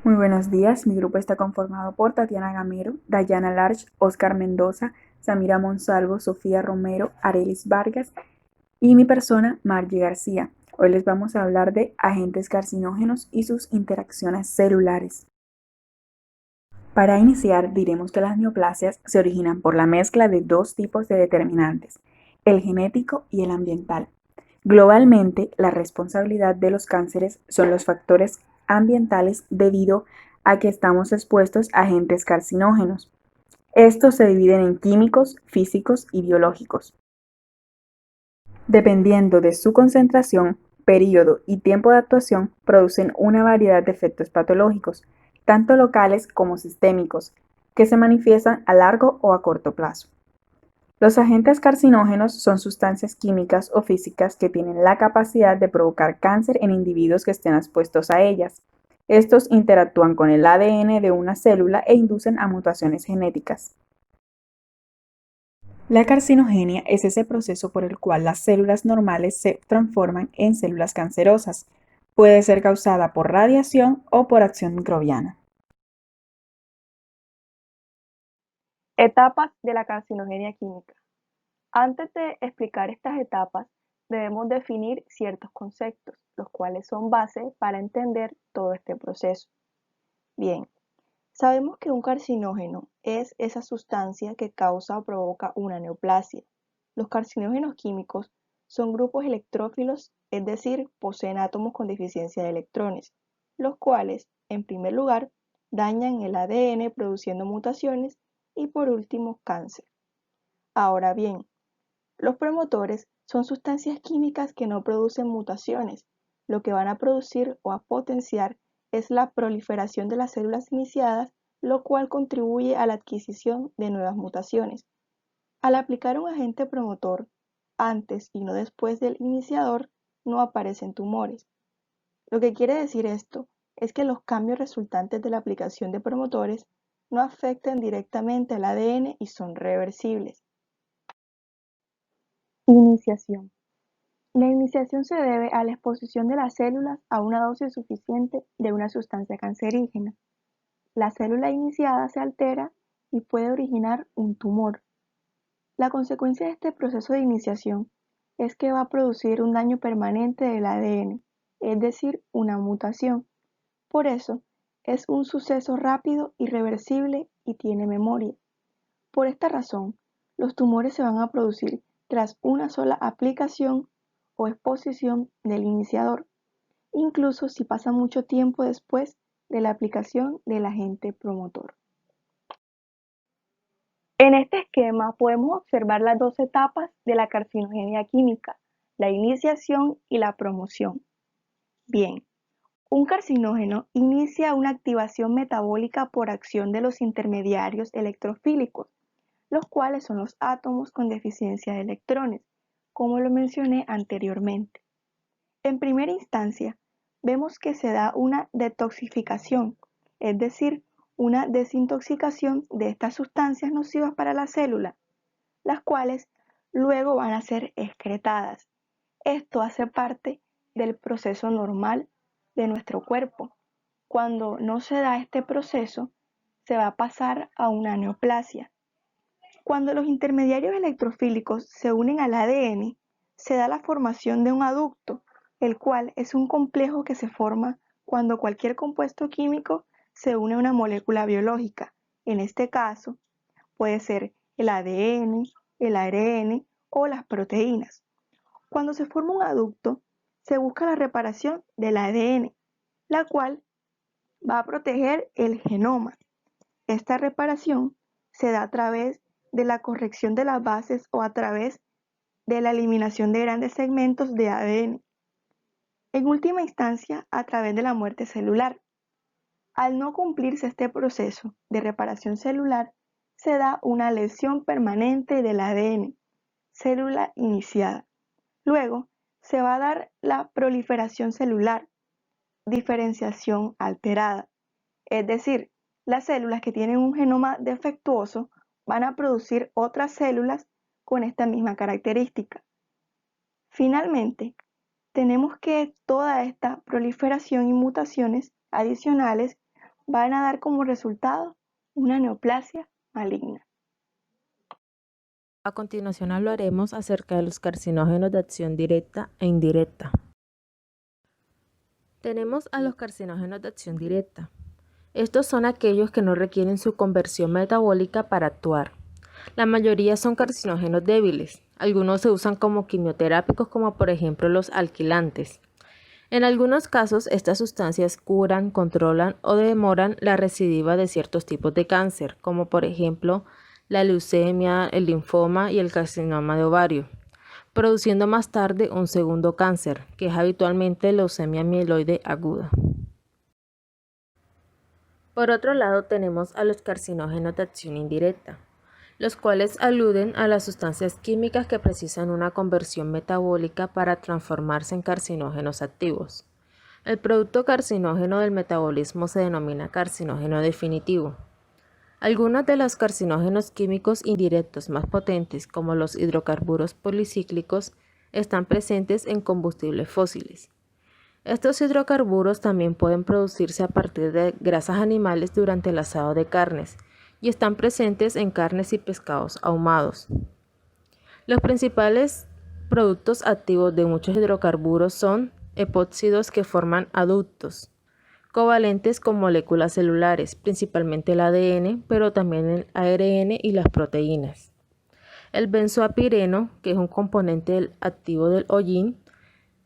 Muy buenos días, mi grupo está conformado por Tatiana Gamero, Dayana Larch, Oscar Mendoza, Samira Monsalvo, Sofía Romero, Arelis Vargas y mi persona, Margie García. Hoy les vamos a hablar de agentes carcinógenos y sus interacciones celulares. Para iniciar, diremos que las neoplasias se originan por la mezcla de dos tipos de determinantes, el genético y el ambiental. Globalmente, la responsabilidad de los cánceres son los factores ambientales debido a que estamos expuestos a agentes carcinógenos. Estos se dividen en químicos, físicos y biológicos. Dependiendo de su concentración, periodo y tiempo de actuación, producen una variedad de efectos patológicos, tanto locales como sistémicos, que se manifiestan a largo o a corto plazo. Los agentes carcinógenos son sustancias químicas o físicas que tienen la capacidad de provocar cáncer en individuos que estén expuestos a ellas. Estos interactúan con el ADN de una célula e inducen a mutaciones genéticas. La carcinogenia es ese proceso por el cual las células normales se transforman en células cancerosas. Puede ser causada por radiación o por acción microbiana. Etapas de la carcinogenia química. Antes de explicar estas etapas, debemos definir ciertos conceptos, los cuales son base para entender todo este proceso. Bien, sabemos que un carcinógeno es esa sustancia que causa o provoca una neoplasia. Los carcinógenos químicos son grupos electrófilos, es decir, poseen átomos con deficiencia de electrones, los cuales, en primer lugar, dañan el ADN produciendo mutaciones y por último cáncer. Ahora bien, los promotores son sustancias químicas que no producen mutaciones. Lo que van a producir o a potenciar es la proliferación de las células iniciadas, lo cual contribuye a la adquisición de nuevas mutaciones. Al aplicar un agente promotor antes y no después del iniciador, no aparecen tumores. Lo que quiere decir esto es que los cambios resultantes de la aplicación de promotores no afectan directamente al ADN y son reversibles. Iniciación. La iniciación se debe a la exposición de las células a una dosis suficiente de una sustancia cancerígena. La célula iniciada se altera y puede originar un tumor. La consecuencia de este proceso de iniciación es que va a producir un daño permanente del ADN, es decir, una mutación. Por eso, es un suceso rápido, irreversible y tiene memoria. Por esta razón, los tumores se van a producir tras una sola aplicación o exposición del iniciador, incluso si pasa mucho tiempo después de la aplicación del agente promotor. En este esquema podemos observar las dos etapas de la carcinogenia química, la iniciación y la promoción. Bien, un carcinógeno inicia una activación metabólica por acción de los intermediarios electrofílicos, los cuales son los átomos con deficiencia de electrones, como lo mencioné anteriormente. En primera instancia, vemos que se da una detoxificación, es decir, una desintoxicación de estas sustancias nocivas para la célula, las cuales luego van a ser excretadas. Esto hace parte del proceso normal de nuestro cuerpo. Cuando no se da este proceso, se va a pasar a una neoplasia. Cuando los intermediarios electrofílicos se unen al ADN, se da la formación de un aducto, el cual es un complejo que se forma cuando cualquier compuesto químico se une a una molécula biológica. En este caso, puede ser el ADN, el ARN o las proteínas. Cuando se forma un aducto, se busca la reparación del ADN, la cual va a proteger el genoma. Esta reparación se da a través de la corrección de las bases o a través de la eliminación de grandes segmentos de ADN. En última instancia, a través de la muerte celular. Al no cumplirse este proceso de reparación celular, se da una lesión permanente del ADN, célula iniciada. Luego, se va a dar la proliferación celular, diferenciación alterada. Es decir, las células que tienen un genoma defectuoso van a producir otras células con esta misma característica. Finalmente, tenemos que toda esta proliferación y mutaciones adicionales van a dar como resultado una neoplasia maligna. A continuación hablaremos acerca de los carcinógenos de acción directa e indirecta. Tenemos a los carcinógenos de acción directa. Estos son aquellos que no requieren su conversión metabólica para actuar. La mayoría son carcinógenos débiles. Algunos se usan como quimioterápicos, como por ejemplo los alquilantes. En algunos casos, estas sustancias curan, controlan o demoran la recidiva de ciertos tipos de cáncer, como por ejemplo la leucemia, el linfoma y el carcinoma de ovario, produciendo más tarde un segundo cáncer, que es habitualmente leucemia mieloide aguda. Por otro lado, tenemos a los carcinógenos de acción indirecta, los cuales aluden a las sustancias químicas que precisan una conversión metabólica para transformarse en carcinógenos activos. El producto carcinógeno del metabolismo se denomina carcinógeno definitivo. Algunos de los carcinógenos químicos indirectos más potentes, como los hidrocarburos policíclicos, están presentes en combustibles fósiles. Estos hidrocarburos también pueden producirse a partir de grasas animales durante el asado de carnes y están presentes en carnes y pescados ahumados. Los principales productos activos de muchos hidrocarburos son epóxidos que forman aductos, covalentes con moléculas celulares, principalmente el ADN, pero también el ARN y las proteínas. El benzoapireno, que es un componente activo del hollín,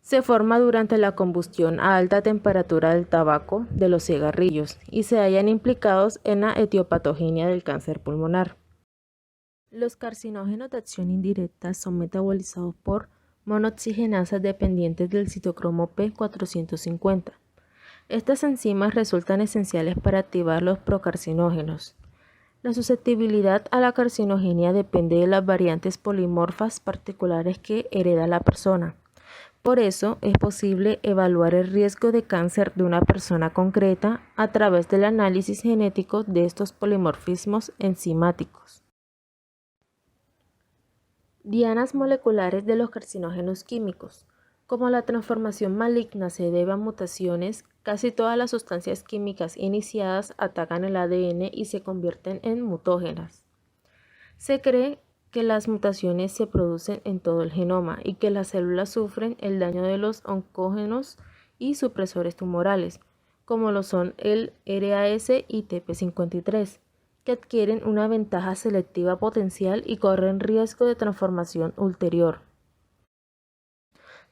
se forma durante la combustión a alta temperatura del tabaco de los cigarrillos y se hallan implicados en la etiopatogenia del cáncer pulmonar. Los carcinógenos de acción indirecta son metabolizados por monoxigenasas dependientes del citocromo P450. Estas enzimas resultan esenciales para activar los procarcinógenos. La susceptibilidad a la carcinogenia depende de las variantes polimorfas particulares que hereda la persona. Por eso, es posible evaluar el riesgo de cáncer de una persona concreta a través del análisis genético de estos polimorfismos enzimáticos. Dianas moleculares de los carcinógenos químicos. Como la transformación maligna se debe a mutaciones, casi todas las sustancias químicas iniciadas atacan el ADN y se convierten en mutógenas. Se cree que las mutaciones se producen en todo el genoma y que las células sufren el daño de los oncógenos y supresores tumorales, como lo son el RAS y TP53, que adquieren una ventaja selectiva potencial y corren riesgo de transformación ulterior.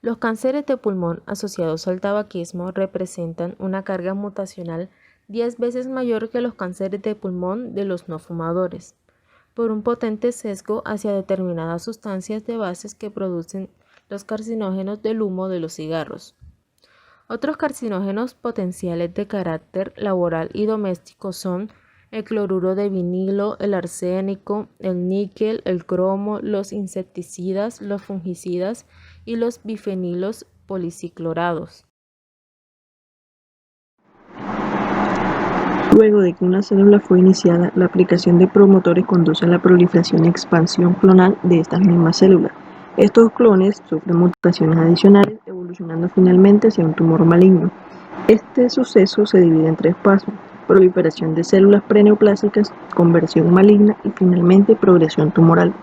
Los cánceres de pulmón asociados al tabaquismo representan una carga mutacional 10 veces mayor que los cánceres de pulmón de los no fumadores, por un potente sesgo hacia determinadas sustancias de bases que producen los carcinógenos del humo de los cigarros. Otros carcinógenos potenciales de carácter laboral y doméstico son el cloruro de vinilo, el arsénico, el níquel, el cromo, los insecticidas, los fungicidas y los bifenilos policiclorados. Luego de que una célula fue iniciada, la aplicación de promotores conduce a la proliferación y expansión clonal de estas mismas células. Estos clones sufren mutaciones adicionales, evolucionando finalmente hacia un tumor maligno. Este suceso se divide en 3 pasos: proliferación de células preneoplásicas, conversión maligna y finalmente progresión tumoral.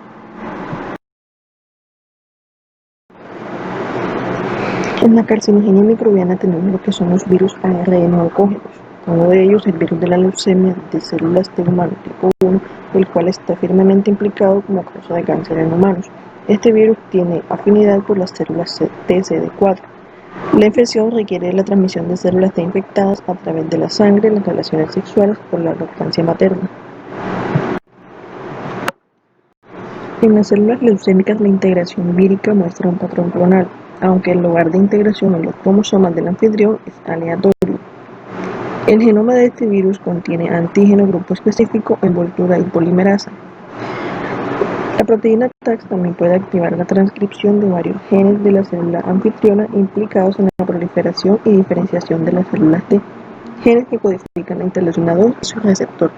En la carcinogenia microbiana tenemos lo que son los virus ARN oncógenos. Uno de ellos, el virus de la leucemia de células T humano tipo 1, el cual está firmemente implicado como causa de cáncer en humanos. Este virus tiene afinidad por las células TCD4. La infección requiere la transmisión de células T infectadas a través de la sangre, las relaciones sexuales o la lactancia materna. En las células leucémicas la integración vírica muestra un patrón clonal, aunque el lugar de integración en los cromosomas del anfitrión es aleatorio. El genoma de este virus contiene antígeno, grupo específico, envoltura y polimerasa. La proteína TAX también puede activar la transcripción de varios genes de la célula anfitriona implicados en la proliferación y diferenciación de las células T, genes que codifican la interleucina 2 y su receptor.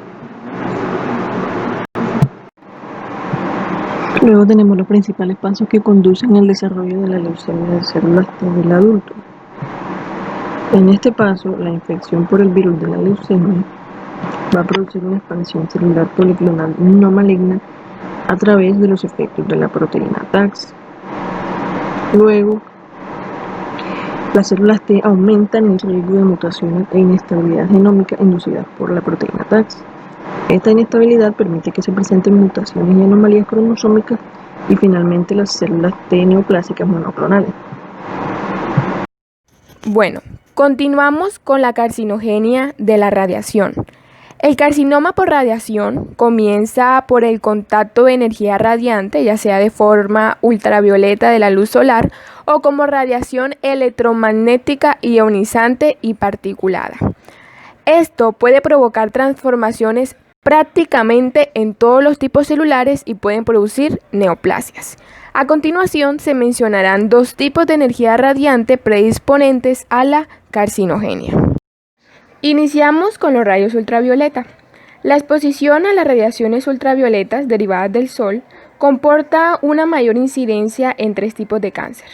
Luego tenemos los principales pasos que conducen al desarrollo de la leucemia de células T del adulto. En este paso, la infección por el virus de la leucemia va a producir una expansión celular policlonal no maligna a través de los efectos de la proteína TAX. Luego, las células T aumentan el riesgo de mutaciones e inestabilidad genómica inducidas por la proteína TAX. Esta inestabilidad permite que se presenten mutaciones y anomalías cromosómicas y finalmente las células T neoplásicas monoclonales. Bueno, continuamos con la carcinogenia de la radiación. El carcinoma por radiación comienza por el contacto de energía radiante, ya sea de forma ultravioleta de la luz solar o como radiación electromagnética ionizante y particulada. Esto puede provocar transformaciones prácticamente en todos los tipos celulares y pueden producir neoplasias. A continuación se mencionarán dos tipos de energía radiante predisponentes a la carcinogenia. Iniciamos con los rayos ultravioleta. La exposición a las radiaciones ultravioletas derivadas del Sol comporta una mayor incidencia en tres tipos de cáncer.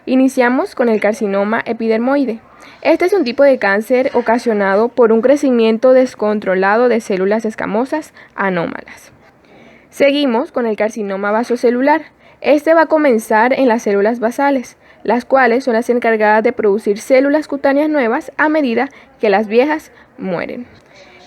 Iniciamos con el carcinoma epidermoide. Este es un tipo de cáncer ocasionado por un crecimiento descontrolado de células escamosas anómalas. Seguimos con el carcinoma vasocelular. Este va a comenzar en las células basales, las cuales son las encargadas de producir células cutáneas nuevas a medida que las viejas mueren.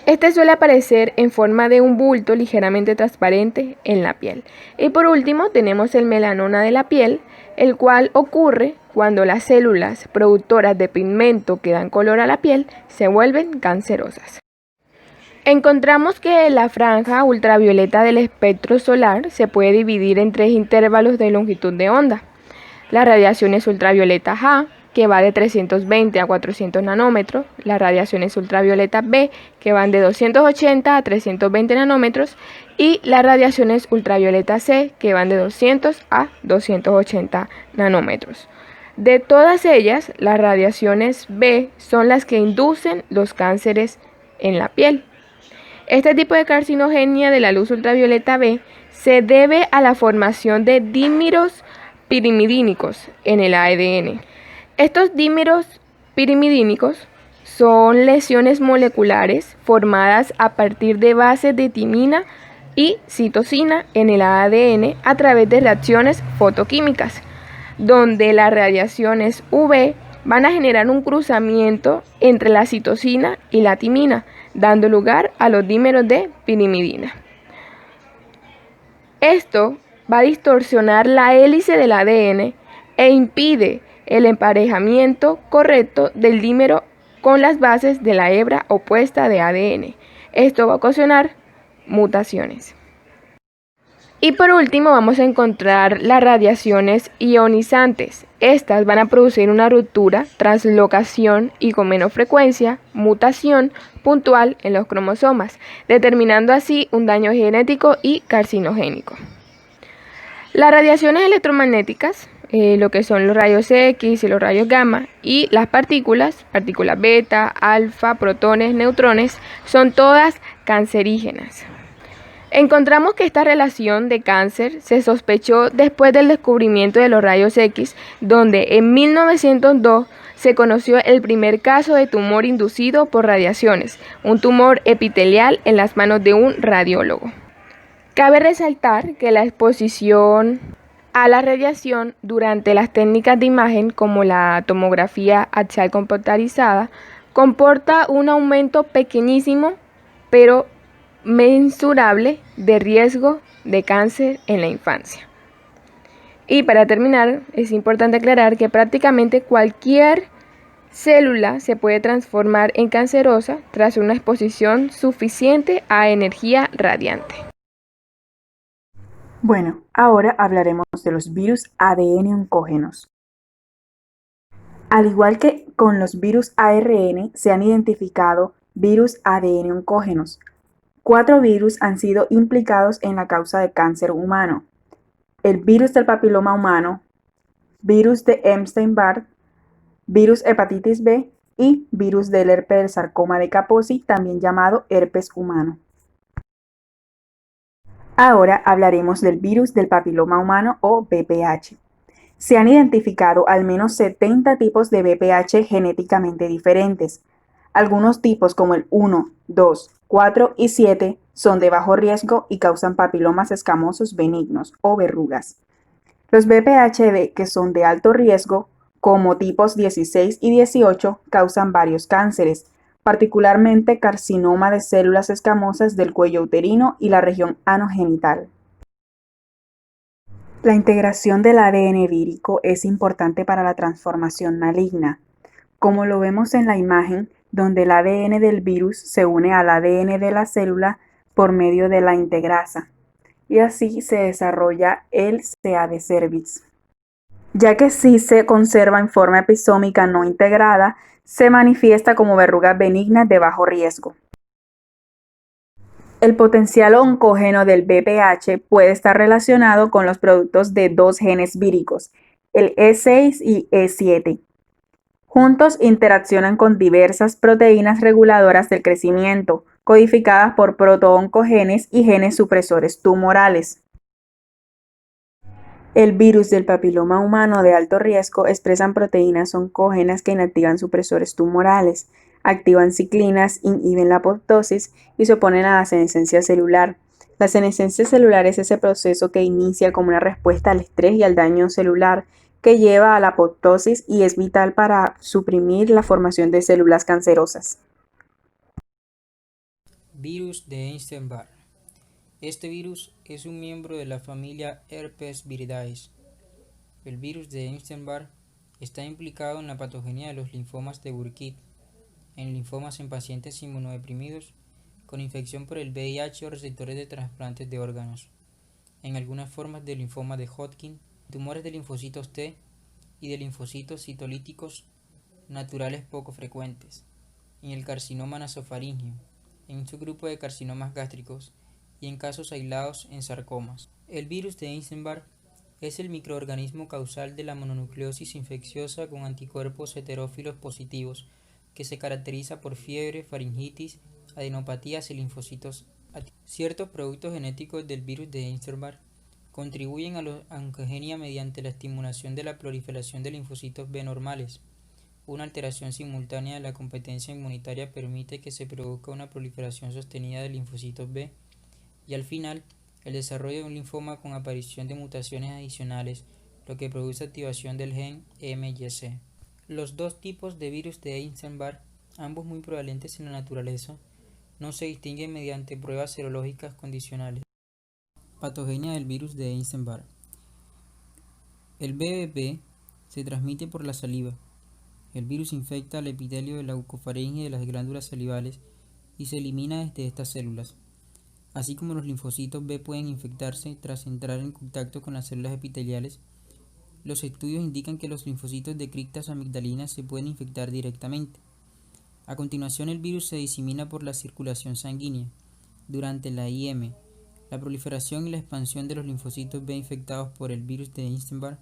Este suele aparecer en forma de un bulto ligeramente transparente en la piel. Y por último tenemos el melanoma de la piel, el cual ocurre cuando las células productoras de pigmento que dan color a la piel se vuelven cancerosas. Encontramos que la franja ultravioleta del espectro solar se puede dividir en tres intervalos de longitud de onda. Las radiaciones ultravioleta A, que va de 320 a 400 nanómetros, las radiaciones ultravioleta B, que van de 280 a 320 nanómetros, y las radiaciones ultravioleta C, que van de 200 a 280 nanómetros. De todas ellas, las radiaciones B son las que inducen los cánceres en la piel. Este tipo de carcinogenia de la luz ultravioleta B se debe a la formación de dímeros pirimidínicos en el ADN. Estos dímeros pirimidínicos son lesiones moleculares formadas a partir de bases de timina y citosina en el ADN a través de reacciones fotoquímicas, donde las radiaciones UV van a generar un cruzamiento entre la citosina y la timina, dando lugar a los dímeros de pirimidina. Esto va a distorsionar la hélice del ADN e impide el emparejamiento correcto del dímero con las bases de la hebra opuesta de ADN. Esto va a ocasionar mutaciones. Y por último vamos a encontrar las radiaciones ionizantes. Estas van a producir una ruptura, translocación y con menos frecuencia, mutación puntual en los cromosomas, determinando así un daño genético y carcinogénico. Las radiaciones electromagnéticas, lo que son los rayos X y los rayos gamma, y las partículas beta, alfa, protones, neutrones, son todas cancerígenas. Encontramos que esta relación de cáncer se sospechó después del descubrimiento de los rayos X, donde en 1902 se conoció el primer caso de tumor inducido por radiaciones, un tumor epitelial en las manos de un radiólogo. Cabe resaltar que la exposición a la radiación durante las técnicas de imagen como la tomografía axial computarizada comporta un aumento pequeñísimo pero mensurable de riesgo de cáncer en la infancia. Y para terminar, es importante aclarar que prácticamente cualquier célula se puede transformar en cancerosa tras una exposición suficiente a energía radiante. Bueno, ahora hablaremos de los virus ADN oncógenos. Al igual que con los virus ARN, se han identificado virus ADN oncógenos. 4 virus han sido implicados en la causa de cáncer humano: el virus del papiloma humano, virus de Epstein-Barr, virus hepatitis B y virus del herpes del sarcoma de Kaposi, también llamado herpes humano. Ahora hablaremos del virus del papiloma humano o VPH. Se han identificado al menos 70 tipos de VPH genéticamente diferentes. Algunos tipos como el 1, 2, 4 y 7 son de bajo riesgo y causan papilomas escamosos benignos o verrugas. Los BPHD, que son de alto riesgo, como tipos 16 y 18, causan varios cánceres, particularmente carcinoma de células escamosas del cuello uterino y la región anogenital. La integración del ADN vírico es importante para la transformación maligna, como lo vemos en la imagen, donde el ADN del virus se une al ADN de la célula por medio de la integrasa, y así se desarrolla el CA de cervix. Ya que si se conserva en forma episómica no integrada, se manifiesta como verrugas benignas de bajo riesgo. El potencial oncógeno del BPH puede estar relacionado con los productos de dos genes víricos, el E6 y E7. Juntos interaccionan con diversas proteínas reguladoras del crecimiento, codificadas por protooncogenes y genes supresores tumorales. El virus del papiloma humano de alto riesgo expresan proteínas oncógenas que inactivan supresores tumorales, activan ciclinas, inhiben la apoptosis y se oponen a la senescencia celular. La senescencia celular es ese proceso que inicia como una respuesta al estrés y al daño celular que lleva a la apoptosis y es vital para suprimir la formación de células cancerosas. Virus de Epstein-Barr. Este virus es un miembro de la familia Herpesviridae. El virus de Epstein-Barr está implicado en la patogenia de los linfomas de Burkitt, en linfomas en pacientes inmunodeprimidos con infección por el VIH o receptores de trasplantes de órganos, en algunas formas de linfoma de Hodgkin, tumores de linfocitos T y de linfocitos citolíticos naturales poco frecuentes, en el carcinoma nasofaríngeo, en un subgrupo de carcinomas gástricos y en casos aislados en sarcomas. El virus de Epstein-Barr es el microorganismo causal de la mononucleosis infecciosa con anticuerpos heterófilos positivos que se caracteriza por fiebre, faringitis, adenopatías y linfocitos T. Ciertos productos genéticos del virus de Epstein-Barr contribuyen a la oncogenia mediante la estimulación de la proliferación de linfocitos B normales. Una alteración simultánea de la competencia inmunitaria permite que se produzca una proliferación sostenida de linfocitos B y al final el desarrollo de un linfoma con aparición de mutaciones adicionales, lo que produce activación del gen MYC. Los dos tipos de virus de Epstein-Barr, ambos muy prevalentes en la naturaleza, no se distinguen mediante pruebas serológicas condicionales. Patogenia del virus de Epstein-Barr. El BBB se transmite por la saliva. El virus infecta el epitelio de la bucofaringe de las glándulas salivales y se elimina desde estas células. Así como los linfocitos B pueden infectarse tras entrar en contacto con las células epiteliales, los estudios indican que los linfocitos de criptas amigdalinas se pueden infectar directamente. A continuación, el virus se disemina por la circulación sanguínea. Durante la IM, la proliferación y la expansión de los linfocitos B infectados por el virus de Epstein-Barr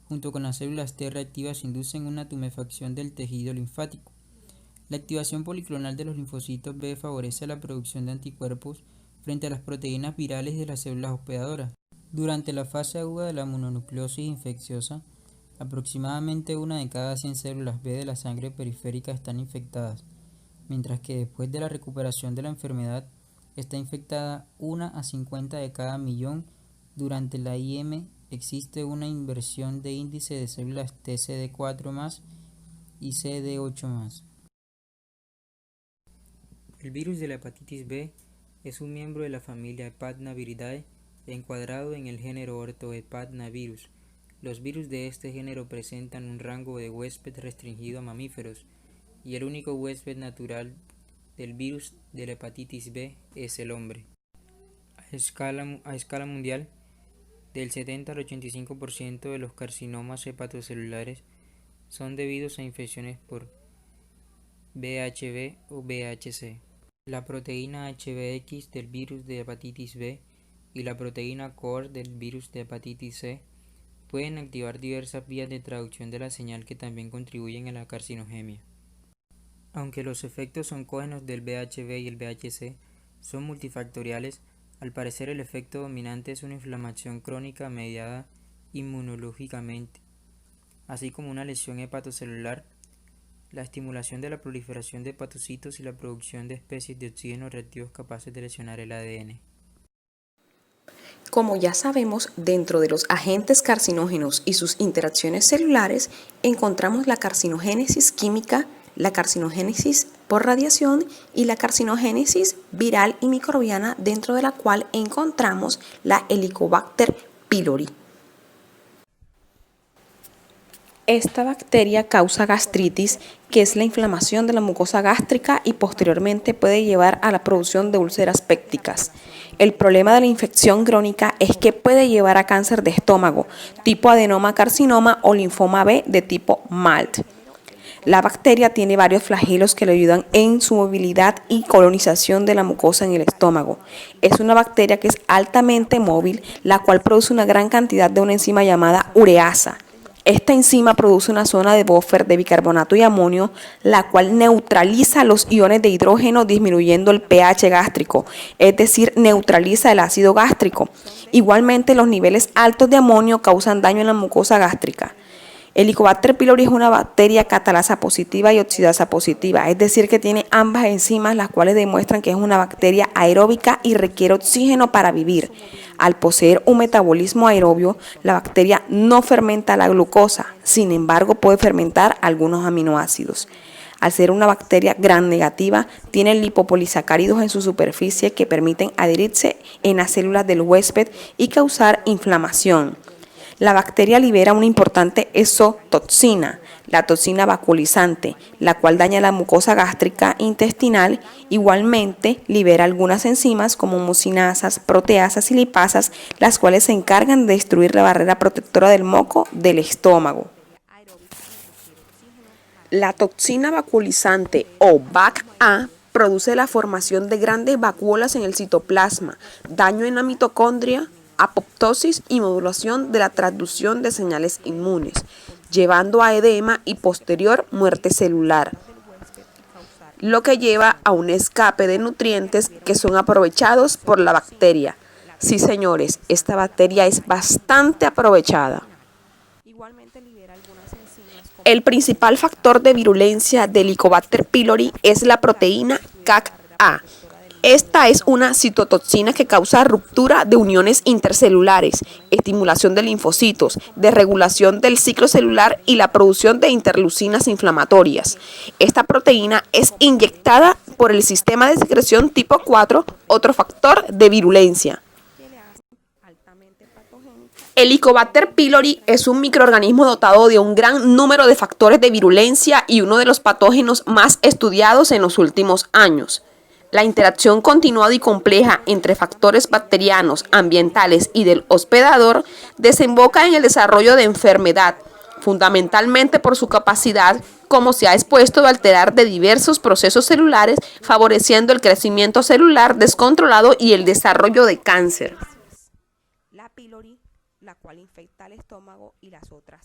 junto con las células T reactivas inducen una tumefacción del tejido linfático. La activación policlonal de los linfocitos B favorece la producción de anticuerpos frente a las proteínas virales de las células hospedadoras. Durante la fase aguda de la mononucleosis infecciosa, aproximadamente 1 de cada 100 células B de la sangre periférica están infectadas, mientras que después de la recuperación de la enfermedad está infectada 1 a 50 de cada millón. Durante la IM existe una inversión de índice de células TCD4+ y CD8+. El virus de la hepatitis B es un miembro de la familia Hepatnaviridae encuadrado en el género Orthohepatnavirus. Los virus de este género presentan un rango de huésped restringido a mamíferos y el único huésped natural del virus de la hepatitis B es el hombre. A escala mundial, del 70 al 85% de los carcinomas hepatocelulares son debidos a infecciones por VHB o VHC. La proteína HBx del virus de hepatitis B y la proteína COR del virus de hepatitis C pueden activar diversas vías de traducción de la señal que también contribuyen a la carcinogenia. Aunque los efectos oncógenos del VHB y el VHC son multifactoriales, al parecer el efecto dominante es una inflamación crónica mediada inmunológicamente, así como una lesión hepatocelular la estimulación de la proliferación de hepatocitos y la producción de especies de oxígeno reactivos capaces de lesionar el ADN. Como ya sabemos, dentro de los agentes carcinógenos y sus interacciones celulares, encontramos la carcinogénesis química, la carcinogénesis por radiación y la carcinogénesis viral y microbiana, dentro de la cual encontramos la Helicobacter pylori. Esta bacteria causa gastritis, que es la inflamación de la mucosa gástrica, y posteriormente puede llevar a la producción de úlceras pépticas. El problema de la infección crónica es que puede llevar a cáncer de estómago, tipo adenoma carcinoma o linfoma B de tipo MALT. La bacteria tiene varios flagelos que le ayudan en su movilidad y colonización de la mucosa en el estómago. Es una bacteria que es altamente móvil, la cual produce una gran cantidad de una enzima llamada ureasa. Esta enzima produce una zona de buffer de bicarbonato y amonio, la cual neutraliza los iones de hidrógeno, disminuyendo el pH gástrico, es decir, neutraliza el ácido gástrico. Igualmente, los niveles altos de amonio causan daño en la mucosa gástrica. Helicobacter pylori es una bacteria catalasa positiva y oxidasa positiva, es decir, que tiene ambas enzimas, las cuales demuestran que es una bacteria aeróbica y requiere oxígeno para vivir. Al poseer un metabolismo aerobio, la bacteria no fermenta la glucosa, sin embargo puede fermentar algunos aminoácidos. Al ser una bacteria gram negativa, tiene lipopolisacáridos en su superficie que permiten adherirse en las células del huésped y causar inflamación. La bacteria libera una importante exotoxina, la toxina vacuolizante, la cual daña la mucosa gástrica intestinal. Igualmente libera algunas enzimas como mucinasas, proteasas y lipasas, las cuales se encargan de destruir la barrera protectora del moco del estómago. La toxina vacuolizante o VAC-A produce la formación de grandes vacuolas en el citoplasma, daño en la mitocondria, apoptosis y modulación de la transducción de señales inmunes, llevando a edema y posterior muerte celular, lo que lleva a un escape de nutrientes que son aprovechados por la bacteria. Sí, señores, esta bacteria es bastante aprovechada. El principal factor de virulencia del Helicobacter pylori es la proteína CAC-A. Esta es una citotoxina que causa ruptura de uniones intercelulares, estimulación de linfocitos, desregulación del ciclo celular y la producción de interleucinas inflamatorias. Esta proteína es inyectada por el sistema de secreción tipo 4, otro factor de virulencia. El Helicobacter pylori es un microorganismo dotado de un gran número de factores de virulencia y uno de los patógenos más estudiados en los últimos años. La interacción continuada y compleja entre factores bacterianos, ambientales y del hospedador desemboca en el desarrollo de enfermedad, fundamentalmente por su capacidad, como se ha expuesto, de alterar de diversos procesos celulares, favoreciendo el crecimiento celular descontrolado y el desarrollo de cáncer. La pylori, la cual infecta el estómago y las otras